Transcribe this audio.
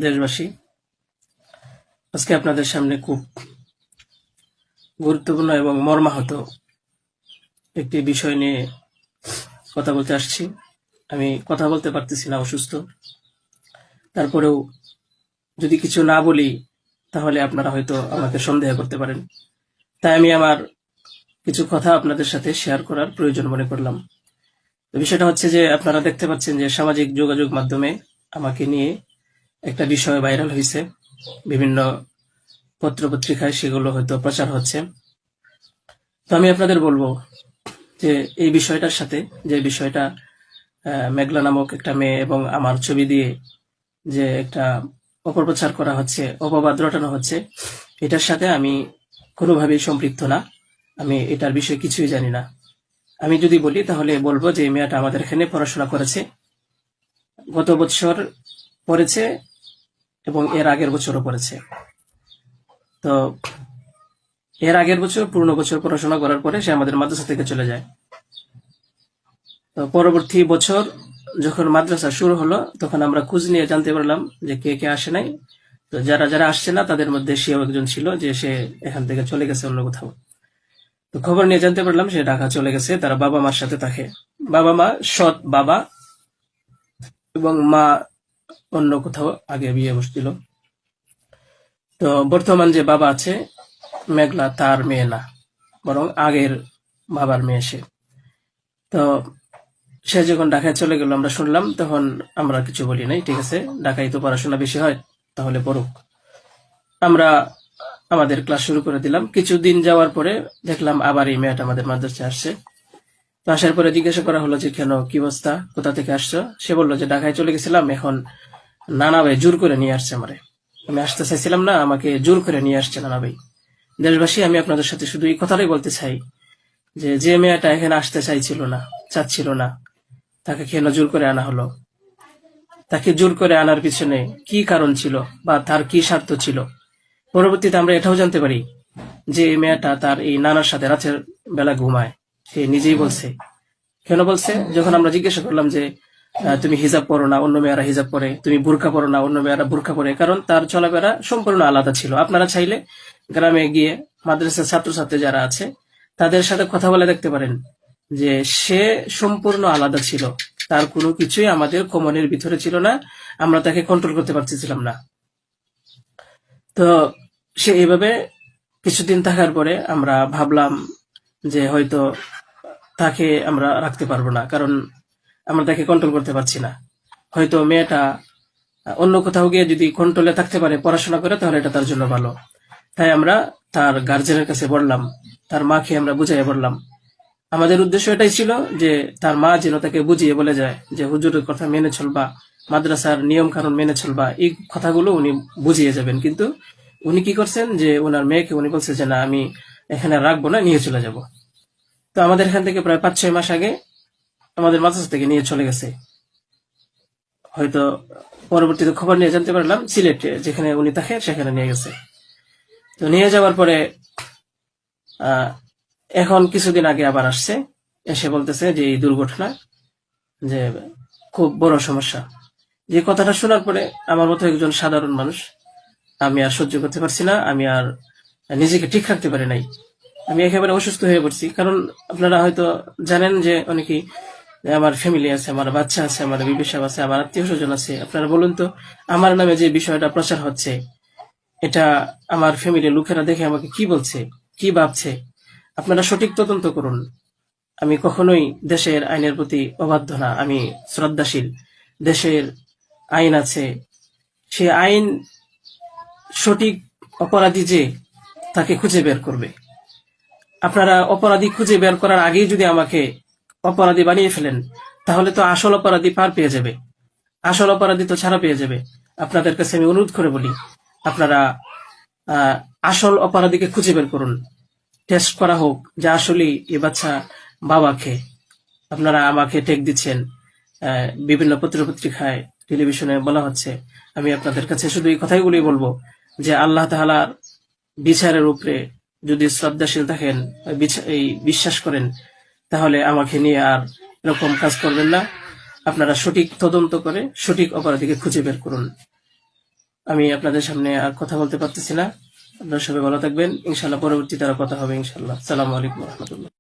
দেশবাসী, আজকে আপনাদের সামনে খুব গুরুত্বপূর্ণ এবং মর্মাহত একটি বিষয় নিয়ে কথা বলতে আসছি। আমি কথা বলতে পারতেছি না, অসুস্থ। তারপরেও যদি কিছু না বলি তাহলে আপনারা হয়তো আমাকে সন্দেহ করতে পারেন। তাই আমি আমার কিছু কথা আপনাদের সাথে শেয়ার করার প্রয়োজন মনে করলাম। বিষয়টা হচ্ছে যে আপনারা দেখতে পাচ্ছেন যে সামাজিক যোগাযোগ মাধ্যমে আমাকে নিয়ে একটা বিষয় ভাইরাল হয়েছে, বিভিন্ন পত্রপত্রিকায় সেগুলো হয়তো প্রচার হচ্ছে। তো আমি আপনাদের বলবো যে এই বিষয়টার সাথে, যে বিষয়টা মেঘলা নামক একটা মেয়ে এবং আমার ছবি দিয়ে যে একটা অপপ্রচার করা হচ্ছে, অপবাদ রটানো হচ্ছে, এটার সাথে আমি কোনোভাবেই সম্পৃক্ত না। আমি এটার বিষয়ে কিছুই জানি না। আমি যদি বলি তাহলে বলবো যে এই মেয়েটা আমাদের এখানে পড়াশোনা করেছে, গত বছর পড়েছে এবং এর আগের বছরও পড়েছে। তো এর আগের বছর পূর্ণ বছর পড়াশোনা করার পরে সে আমাদের মাদ্রাসা থেকে চলে যায়। তো পরবর্তী বছর যখন মাদ্রাসা শুরু হলো তখন আমরা খোঁজ নিয়ে জানতে পারলাম যে কে কে আসে নাই। তো যারা যারা আসছে না তাদের মধ্যে সেও একজন ছিল, যে সে এখান থেকে চলে গেছে অন্য কোথাও। তো খবর নিয়ে জানতে পারলাম সে ঢাকা চলে গেছে, তারা বাবা মার সাথে থাকে। বাবা মা, সৎ বাবা এবং মা অন্য কোথাও আগে বিয়ে বসছিল। তো বর্তমান যে বাবা আছে মেঘলা, তার মেয়ে না, বরং আগের বাবার মেয়ে সে। তো সে যখন ঢাকায় চলে গেল আমরা শুনলাম, তখন আমরা কিছু বলি নাই, ঠিক আছে, ঢাকায় তো পড়াশোনা বেশি হয়, তাহলে পড়ুক। আমরা আমাদের ক্লাস শুরু করে দিলাম। কিছুদিন যাওয়ার পরে দেখলাম আবার এই মেয়েটা আমাদের মাদ্রাসায় আসছে। তো আসার পরে জিজ্ঞাসা করা হলো যে কেন, কি অবস্থা, কোথা থেকে আসছো? সে বললো যে ঢাকায় চলে গেছিলাম, এখন নানা ভাই জোর করে নিয়ে আসছে আমারে। আমি আসতে চাইছিলাম না, আমাকে জোর করে নিয়ে আসছে নানা ভাই। দেশবাসী, আমি আপনাদের সাথে শুধু এই কথাটাই বলতে চাই যে যে মেয়েটা এখানে আসতে চাইছিল না, চাচ্ছিল না, তাকে কেন জোর করে আনা হলো? তাকে জোর করে আনার পিছনে কি কারণ ছিল বা তার কি স্বার্থ ছিল? পরবর্তীতে আমরা এটাও জানতে পারি যে এই মেয়েটা তার এই নানার সাথে রাতের বেলা ঘুমায়। সে নিজেই বলছে। কেন বলছে? যখন আমরা জিজ্ঞাসা করলাম যে তুমি হিজাব পরো না, অন্য মেয়েরা হিজাব পরে, তুমি বুরকা পরো না, অন্য মেয়েরা বুরকা পরে, কারণ তার চলাফেরা সম্পূর্ণ আলাদা ছিল। আপনারা চাইলে গ্রামে গিয়ে মাদ্রাসার ছাত্রছাত্রী যারা আছে তাদের সাথে কথা বলে দেখতে পারেন যে সে সম্পূর্ণ আলাদা ছিল। তার কোনো কিছুই আমাদের কমনের ভিতরে ছিল না, আমরা তাকে কন্ট্রোল করতে পারতেছিলাম না। তো সে এইভাবে কিছুদিন থাকার পরে আমরা ভাবলাম যে হয়তো তাকে আমরা রাখতে পারবো না, কারণ আমরা তাকে কন্ট্রোল করতে পারছি না। হয়তো মেয়েটা অন্য কোথাও গিয়ে যদি কন্ট্রোলে থাকতে পারে, পড়াশোনা করে, তাহলে এটা তার জন্য ভালো। তাই আমরা তার গার্জেনের কাছে বললাম, তার মাকে আমরা বুঝাইয়া বললাম। আমাদের উদ্দেশ্য এটাই ছিল যে তার মা যেন তাকে বুঝিয়ে বলে যায় যে হুজুরের কথা মেনে চলবা, মাদ্রাসার নিয়ম কানুন মেনে চলবা, এই কথাগুলো উনি বুঝিয়ে যাবেন। কিন্তু উনি কি করছেন যে ওনার মেয়েকে উনি বলছে যে না, আমি এখানে রাখবো না, নিয়ে চলে যাব। তো আমাদের এখান থেকে প্রায় 5-6 মাস আগে আমাদের মাদ্রাসা থেকে নিয়ে চলে গেছে। হয়তো পরবর্তীতে খবর নিয়ে জানতে পারলাম সিলেটে যেখানে উনি থাকে সেখানে নিয়ে গেছে। তো নিয়ে যাওয়ার পরে আহ এখন কিছুদিন আগে আবার আসছে, এসে বলতেছে যে এই দুর্ঘটনা, যে খুব বড় সমস্যা। যে কথাটা শোনার পরে আমার মতো একজন সাধারণ মানুষ, আমি আর সহ্য করতে পারছি না, আমি আর নিজেকে ঠিক রাখতে পারি নাই। আমি একেবারে অসুস্থ হয়ে পড়ছি। কারণ আপনারা হয়তো জানেন যে অনেকেই, আমার ফ্যামিলি আছে, আমার বাচ্চা আছে, আমার বিবি সাহেব আছে, আমার আত্মীয় স্বজন আছে। আপনারা বলুন তো, আমার নামে যে বিষয়টা প্রচার হচ্ছে, এটা আমার ফ্যামিলির লোকেরা দেখে আমাকে কি বলছে, কি ভাবছে? আপনারা সঠিক তদন্ত করুন। আমি কখনোই দেশের আইনের প্রতি অবাধ্য না, আমি শ্রদ্ধাশীল। দেশের আইন আছে, সে আইন সঠিক অপরাধী যে তাকে খুঁজে বের করবে। আপনারা অপরাধী খুঁজে বের করার আগেই যদি আমাকে অপরাধী বানিয়ে ফেলেন, তাহলে তো আসল অপরাধী পার পেয়ে যাবে, আসল অপরাধী তো ছাড়া পেয়ে যাবে। আপনাদের কাছে আমি অনুরোধ করে বলি, আপনারা আসল অপরাধীকে খুঁজে বের করুন, টেস্ট করা হোক যে আসলেই এ বাচ্চা বাবাকে। আপনারা আমাকে টেক দিচ্ছেন, বিভিন্ন পত্রপত্রিকায়, টেলিভিশনে বলা হচ্ছে। আমি আপনাদের কাছে শুধু এই কথাগুলোই বলবো যে আল্লাহ তাআলার বিচারের উপরে যদি শ্রদ্ধাশীল থাকেন, এই বিশ্বাস করেন, তাহলে আমাকে নিয়ে আর এরকম কাজ করবেন না। আপনারা সঠিক তদন্ত করে সঠিক অপরাধীকে খুঁজে বের করুন। আমি আপনাদের সামনে আর কথা বলতে পারতেছি না। আপনারা সবাই ভালো থাকবেন, ইনশাল্লাহ পরবর্তীতে আরো কথা হবে ইনশাল্লাহ। আসসালামু আলাইকুম রহমতুল্লাহ।